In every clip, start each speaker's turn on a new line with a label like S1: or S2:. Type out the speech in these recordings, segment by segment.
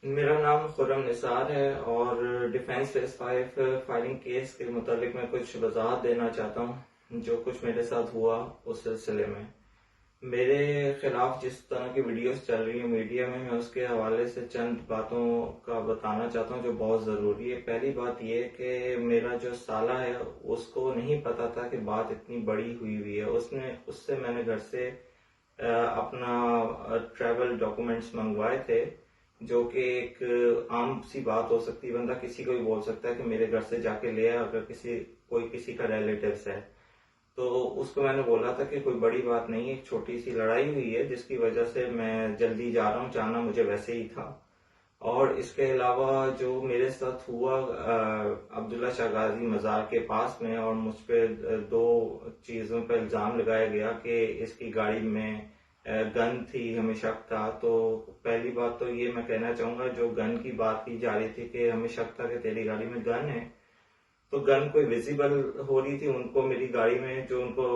S1: मेरा नाम खुर्रम निसार है और डिफेंस फेस 5 फायरिंग केस के मुताबिक मैं कुछ वजाहत देना चाहता हूँ जो कुछ मेरे साथ हुआ उस सिलसिले में। मेरे खिलाफ जिस तरह की वीडियोस चल रही है मीडिया में, मैं उसके हवाले से चंद बातों का बताना चाहता हूँ जो बहुत ज़रूरी है। पहली बात यह कि मेरा जो साला है उसको नहीं पता था कि बात इतनी बड़ी हुई है। उससे मैंने घर से अपना ट्रैवल डॉक्यूमेंट्स मंगवाए थे, जो कि एक आम सी बात हो सकती है। बंदा किसी को भी बोल सकता है कि मेरे घर से जाके ले आ, अगर कोई किसी का रिलेटिव्स है। तो उसको मैंने बोला था कि कोई बड़ी बात नहीं है, एक छोटी सी लड़ाई हुई है जिसकी वजह से मैं जल्दी जा रहा हूँ, जाना मुझे वैसे ही था। और इसके अलावा जो मेरे साथ हुआ अब्दुल्ला शाह गाजी मजार के पास में, और मुझ पे दो चीजों पर इल्जाम लगाया गया कि इसकी गाड़ी में गन थी, हमें शक था। तो पहली बात तो ये मैं कहना चाहूंगा, जो गन की बात की जा रही थी कि हमें शक था कि तेरी गाड़ी में गन है, तो गन कोई विजिबल हो रही थी उनको मेरी गाड़ी में, जो उनको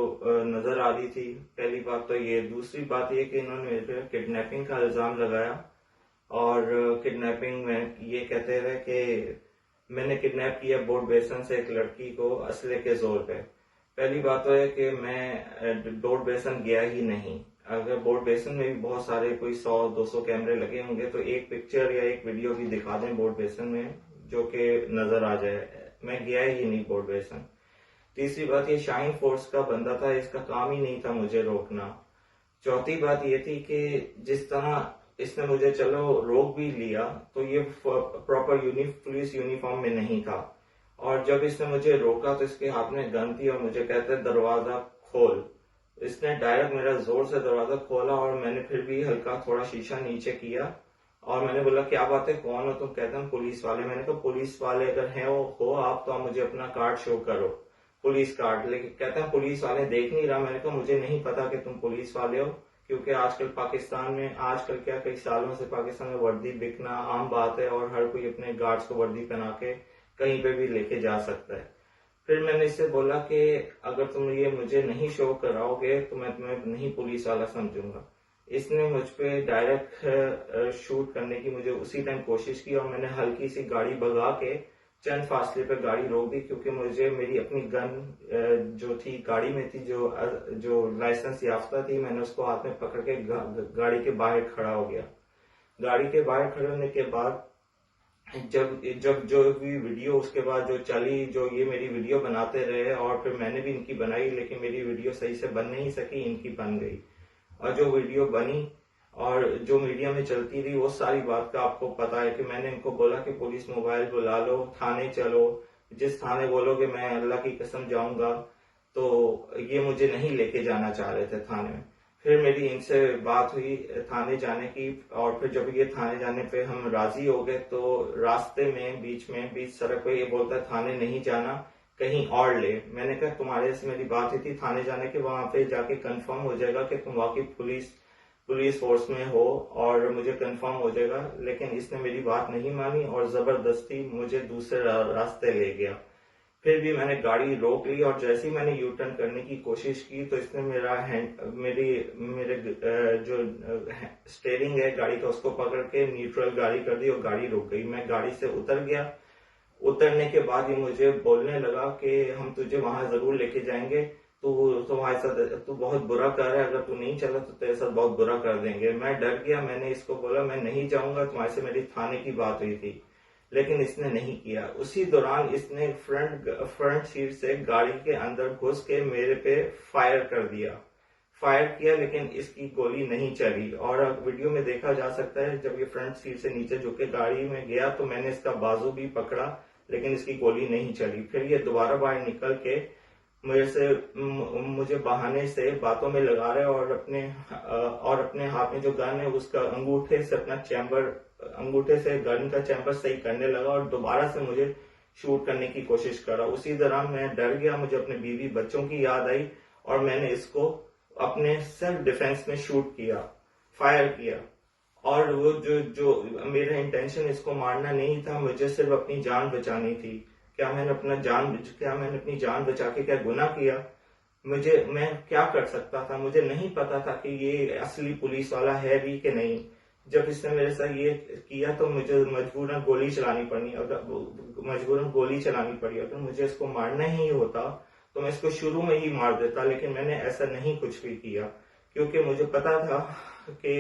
S1: नजर आ रही थी। पहली बात तो ये। दूसरी बात ये कि इन्होंने मेरे पे किडनैपिंग का इल्जाम लगाया, और किडनैपिंग में ये कहते रहे कि मैंने किडनैप किया बोर्ड बेसन से एक लड़की को असले के जोर पे। पहली बात तो है कि मैं बोर्ड बेसन गया ही नहीं। अगर बोर्ड बेसन में भी बहुत सारे कोई 100-200 कैमरे लगे होंगे तो एक पिक्चर या एक वीडियो भी दिखा दें बोर्ड बेसन में जो कि नजर आ जाए। मैं गया ही नहीं बोर्ड बेसन। तीसरी बात, ये शाइन फोर्स का बंदा था, इसका काम ही नहीं था मुझे रोकना। चौथी बात ये थी कि जिस तरह इसने मुझे चलो रोक भी लिया तो ये प्रॉपर पुलिस यूनिफॉर्म में नहीं था। और जब इसने मुझे रोका तो इसके हाथ में गन थी और मुझे कहता है दरवाजा खोल। इसने डायरेक्ट मेरा जोर से दरवाजा खोला और मैंने फिर भी हल्का थोड़ा शीशा नीचे किया और मैंने बोला क्या बात है, कौन हो तुम? कहते हैं पुलिस वाले। मैंने कहा पुलिस वाले अगर हैं हो आप तो आप मुझे अपना कार्ड शो करो, पुलिस कार्ड। लेकिन कहते हैं पुलिस वाले देख नहीं रहा। मैंने कहा मुझे नहीं पता कि तुम पुलिस वाले हो, क्योंकि आजकल पाकिस्तान में, आजकल क्या कई सालों से पाकिस्तान में वर्दी बिकना आम बात है और हर कोई अपने गार्ड्स को वर्दी पहना के कहीं पे भी लेके जा सकता है। फिर मैंने इससे बोला कि अगर तुम ये मुझे नहीं शो कराओगे तो मैं तुम्हें नहीं पुलिस वाला समझूंगा। इसने मुझ पे डायरेक्ट शूट करने की मुझे उसी टाइम कोशिश की और मैंने हल्की सी गाड़ी भगा के चंद फासले पे गाड़ी रोक दी, क्योंकि मुझे मेरी अपनी गन जो थी गाड़ी में थी, जो लाइसेंस याफ्ता थी, मैंने उसको हाथ में पकड़ के गाड़ी के बाहर खड़ा हो गया। गाड़ी के बाहर खड़े होने के बाद जब जब जो भी वीडियो उसके बाद जो चली, जो ये मेरी वीडियो बनाते रहे और फिर मैंने भी इनकी बनाई, लेकिन मेरी वीडियो सही से बन नहीं सकी, इनकी बन गई। और जो वीडियो बनी और जो मीडिया में चलती रही वो सारी बात का आपको पता है कि मैंने इनको बोला कि पुलिस मोबाइल बुला लो, थाने चलो, जिस थाने बोलोगे मैं अल्लाह की कसम जाऊंगा। तो ये मुझे नहीं लेके जाना चाह रहे थे थाने में। फिर मेरी इनसे बात हुई थाने जाने की, और फिर जब ये थाने जाने पे हम राजी हो गए तो रास्ते में बीच सड़क पे ये बोलता है थाने नहीं जाना, कहीं और ले। मैंने कहा तुम्हारे से मेरी बात हुई थी थाने जाने की, वहां पे जाके कंफर्म हो जाएगा कि तुम वाकई पुलिस फोर्स में हो और मुझे कंफर्म हो जाएगा। लेकिन इसने मेरी बात नहीं मानी और जबरदस्ती मुझे दूसरे रास्ते ले गया। फिर भी मैंने गाड़ी रोक ली और जैसे ही मैंने यू टर्न करने की कोशिश की तो इसने मेरे जो स्टेयरिंग है गाड़ी का उसको पकड़ के न्यूट्रल गाड़ी कर दी और गाड़ी रुक गई। मैं गाड़ी से उतर गया। उतरने के बाद ही मुझे बोलने लगा कि हम तुझे वहां जरूर लेके जाएंगे, तू तुम्हारे साथ तू बहुत बुरा कर रहा है, अगर तू नहीं चला तो तेरे साथ बहुत बुरा कर देंगे। मैं डर गया। मैंने इसको बोला मैं नहीं जाऊंगा, तुम्हारे से मेरी थाने की बात हुई थी। लेकिन इसने नहीं किया। उसी दौरान इसने फ्रंट सीट से गाड़ी के अंदर घुस के मेरे पे फायर किया, लेकिन इसकी गोली नहीं चली। और वीडियो में देखा जा सकता है जब ये फ्रंट सीट से नीचे झुक के गाड़ी में गया तो मैंने इसका बाजू भी पकड़ा, लेकिन इसकी गोली नहीं चली। फिर ये दोबारा बाहर निकल के मुझे बहाने से बातों में लगा रहे और अपने हाथ में जो गन है उसका अंगूठे से गन का चैम्बर सही करने लगा और दोबारा से मुझे शूट करने की कोशिश करा। उसी दौरान मैं डर गया, मुझे अपने बीवी बच्चों की याद आई और मैंने इसको अपने सेल्फ डिफेंस में फायर किया। और वो जो मेरा इंटेंशन इसको मारना नहीं था, मुझे सिर्फ अपनी जान बचानी थी। क्या मैंने अपनी जान बचा के क्या गुनाह किया? मैं क्या कर सकता था? मुझे नहीं पता था कि ये असली पुलिस वाला है भी कि नहीं। जब इसने मेरे साथ ये किया तो मुझे मजबूरन गोली चलानी पड़ी। अगर मुझे इसको मारना ही होता तो मैं इसको शुरू में ही मार देता, लेकिन मैंने ऐसा नहीं कुछ भी किया, क्योंकि मुझे पता था कि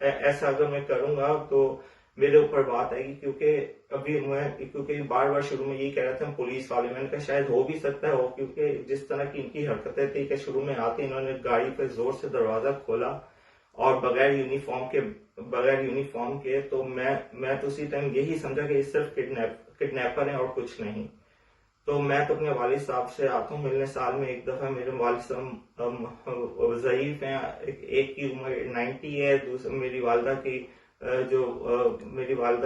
S1: ऐसा अगर मैं करूंगा तो मेरे ऊपर बात आएगी। क्योंकि बार बार शुरू में यही कह रहा था पुलिस वाले, मैंने कहा शायद हो भी सकता है हो, क्योंकि जिस तरह की इनकी हरकतें थी कि शुरू में आते इन्होंने गाड़ी पे जोर से दरवाजा खोला और बगैर यूनिफॉर्म के तो मैं तो उसी टाइम यही समझा कि ये सिर्फ किडनैपर है और कुछ नहीं। तो मैं तो अपने वालिद साहब से आता हूँ मिलने साल में एक दफा। मेरे वालिद साहब ज़ईफ हैं, एक की उम्र 90 है, दूसरी मेरी वालदा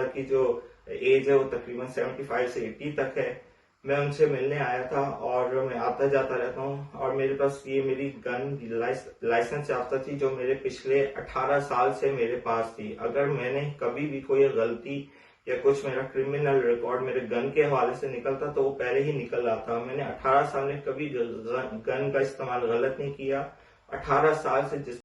S1: की जो एज है वो तकरीबन 75 से 80 तक है। मैं उनसे मिलने आया था और मैं आता जाता रहता हूँ, और मेरे पास ये मेरी गन लाइसेंस याफ्ता थी जो मेरे पिछले 18 साल से मेरे पास थी। अगर मैंने कभी भी कोई गलती या कुछ मेरा क्रिमिनल रिकॉर्ड मेरे गन के हवाले से निकलता तो वो पहले ही निकल आता। मैंने 18 साल में कभी गन का इस्तेमाल गलत नहीं किया। 18 साल से जिस